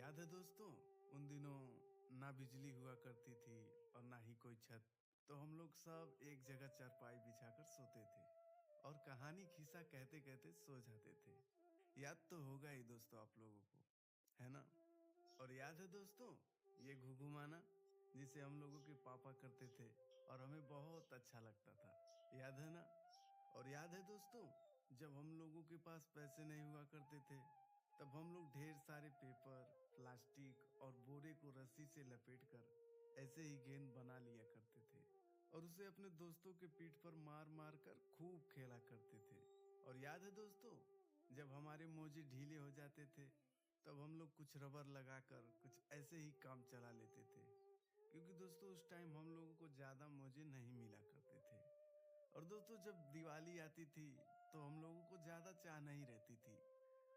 याद है दोस्तों, उन दिनों ना बिजली हुआ करती थी और ना ही कोई छत। तो हम लोग सब एक जगह चारपाई बिछाकर सोते थे और कहानी खिस्सा कहते कहते सो जाते थे। याद तो होगा ही दोस्तों आप लोगों को, है ना? और याद है दोस्तों, ये घुघुमाना जिसे हम लोगों के पापा करते थे और हमें बहुत अच्छा लगता था। याद है ना? और याद है दोस्तों, जब हम लोगों के पास पैसे नहीं हुआ करते थे, तब हम लोग ढेर सारे पेपर, प्लास्टिक और बोरे को रस्सी से लपेटकर ऐसे ही गेंद बना लिया करते थे और उसे अपने दोस्तों के पीठ पर मार मार कर खूब खेला करते थे। और याद है दोस्तों, जब हमारे मोजे ढीले हो जाते थे, तब हम लोग कुछ रबर लगाकर कुछ ऐसे ही काम चला लेते थे, क्योंकि दोस्तों उस टाइम हम लोगों को ज़्यादा मोजे नहीं मिला करते थे। और दोस्तों जब दिवाली आती थी, तो हम लोगों को ज़्यादा चाह नहीं रहती थी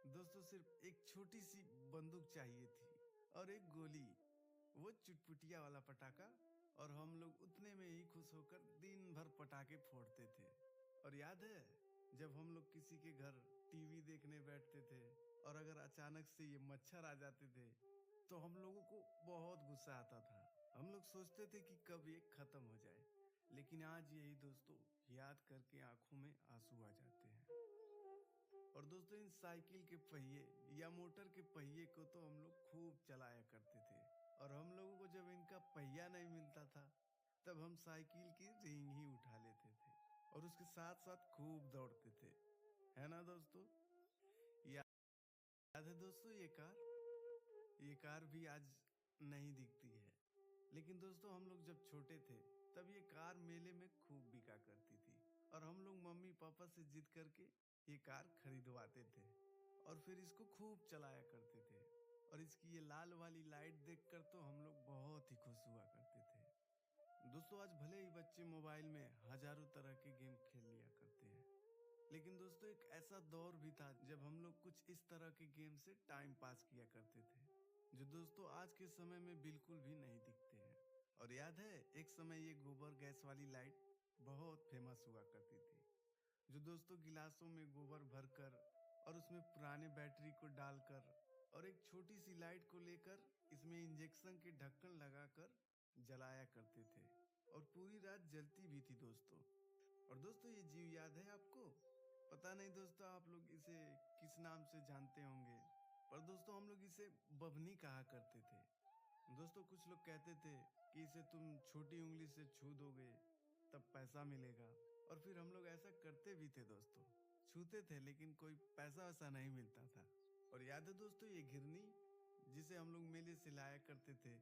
दोस्तों, सिर्फ एक छोटी सी बंदूक चाहिए थी और एक गोली, वो चुटपुटिया वाला पटाखा। और हम लोग उतने में ही खुश होकर दिन भर पटाखे फोड़ते थे। और याद है, जब हम लोग किसी के घर टीवी देखने बैठते थे और अगर अचानक से ये मच्छर आ जाते थे, तो हम लोगों को बहुत गुस्सा आता था। हम लोग सोचते थे कि कब ये खत्म हो जाए। लेकिन आज यही दोस्तों याद करके आंखों में आंसू आ जाते हैं। और दोस्तों इन साइकिल के पहिए या मोटर के पहिए को तो हम लोग खूब चलाया करते थे। और हम लोगों को जब इनका पहिया नहीं मिलता था, तब हम साइकिल की रिंग ही उठा लेते थे और उसके साथ साथ खूब दौड़ते थे, है ना दोस्तों? याद है दोस्तों, ये कार भी आज नहीं दिखती है। लेकिन दोस्तों हम लोग जब छोटे थे, तब ये कार मेले में खूब बिका करती थी और हम लोग मम्मी पापा से जिद करके ये कार खरीदवाते थे और फिर इसको खूब चलाया करते थे। और इसकी ये लाल वाली लाइट देखकर तो हम लोग बहुत ही खुश हुआ करते थे। दोस्तों आज भले ही बच्चे मोबाइल में हजारों तरह के गेम खेल लिया करते हैं, लेकिन दोस्तों एक ऐसा दौर भी था जब हम लोग कुछ इस तरह के गेम से टाइम पास किया करते थे, जो दोस्तों आज के समय में बिल्कुल भी नहीं दिखते हैं। और याद है, एक समय ये गोबर गैस वाली लाइट बहुत फेमस हुआ करती थी, जो दोस्तों गिलासों में गोबर भरकर और उसमें पुराने बैटरी को डालकर और एक छोटी सी लाइट को लेकर इसमें इंजेक्शन के ढक्कन लगाकर जलाया करते थे और पूरी रात जलती भी थी दोस्तों। और दोस्तों ये जीव याद है आपको? पता नहीं दोस्तों आप लोग इसे किस नाम से जानते होंगे, पर दोस्तों हम लोग इसे बभनी कहा करते थे। दोस्तों कुछ लोग कहते थे कि इसे तुम छोटी उंगली से छू दोगे तब पैसा मिलेगा, और फिर हम लोग ऐसा करते भी थे दोस्तों, छूते थे लेकिन कोई पैसा वैसा नहीं मिलता था। और याद है दोस्तों ये घिरनी, जिसे हम लोग मेले से लाया करते थे,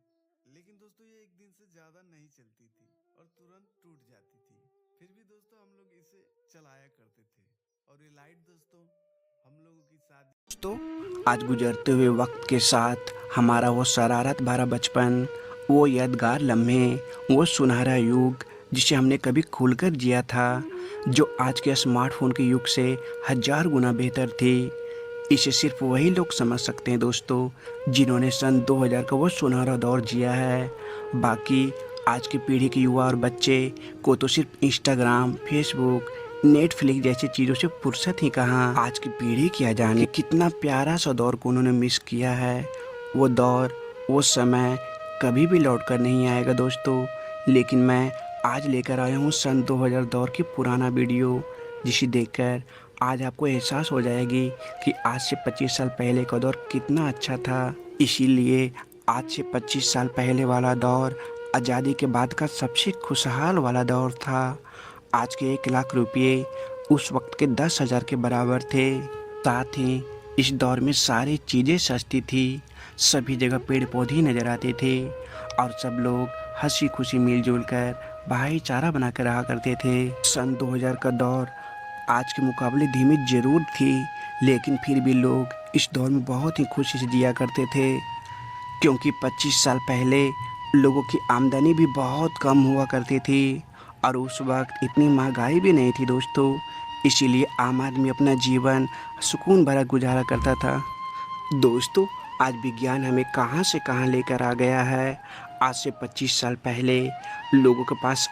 लेकिन दोस्तों ये एक दिन से ज्यादा नहीं चलती थी और तुरंत टूट जाती थी। फिर भी दोस्तों हम लोग इसे चलाया करते थे। और ये लाइट दोस्तों हम लोगों की शादी। दोस्तों, आज गुजरते हुए वक्त के साथ हमारा वो शरारत भरा बचपन, वो यादगार लम्हे, वो सुनहरा युग जिसे हमने कभी खुलकर जिया था, जो आज के स्मार्टफोन के युग से हजार गुना बेहतर थी। इसे सिर्फ वही लोग समझ सकते हैं दोस्तों, जिन्होंने सन 2000 का वो सुनहरा दौर जिया है। बाकी आज की पीढ़ी के युवा और बच्चे को तो सिर्फ इंस्टाग्राम, फेसबुक, नेटफ्लिक्स जैसी चीज़ों से फुर्सत ही कहाँ। आज की पीढ़ी क्या जाने कितना प्यारा सा दौर को उन्होंने मिस किया है। वो दौर, वो समय कभी भी लौट कर नहीं आएगा दोस्तों। लेकिन मैं आज लेकर आया हूँ सन 2000 दौर की पुराना वीडियो, जिसे देखकर आज आपको एहसास हो जाएगी कि आज से 25 साल पहले का दौर कितना अच्छा था। इसीलिए आज से 25 साल पहले वाला दौर आज़ादी के बाद का सबसे खुशहाल वाला दौर था। आज के 1 लाख रुपये उस वक्त के 10,000 के बराबर थे। साथ ही इस दौर में सारी चीज़ें सस्ती थी, सभी जगह पेड़ पौधे नजर आते थे और सब लोग हंसी खुशी मिलजुल कर भाईचारा बनाकर रहा करते थे। सन 2000 का दौर आज के मुकाबले धीमी जरूर थी, लेकिन फिर भी लोग इस दौर में बहुत ही खुशी से जिया करते थे, क्योंकि 25 साल पहले लोगों की आमदनी भी बहुत कम हुआ करती थी और उस वक्त इतनी महंगाई भी नहीं थी दोस्तों। इसीलिए आम आदमी अपना जीवन सुकून भरा गुजारा करता था। दोस्तों, आज विज्ञान हमें कहां से कहां लेकर आ गया है। आज से 25 साल पहले लोगों के पास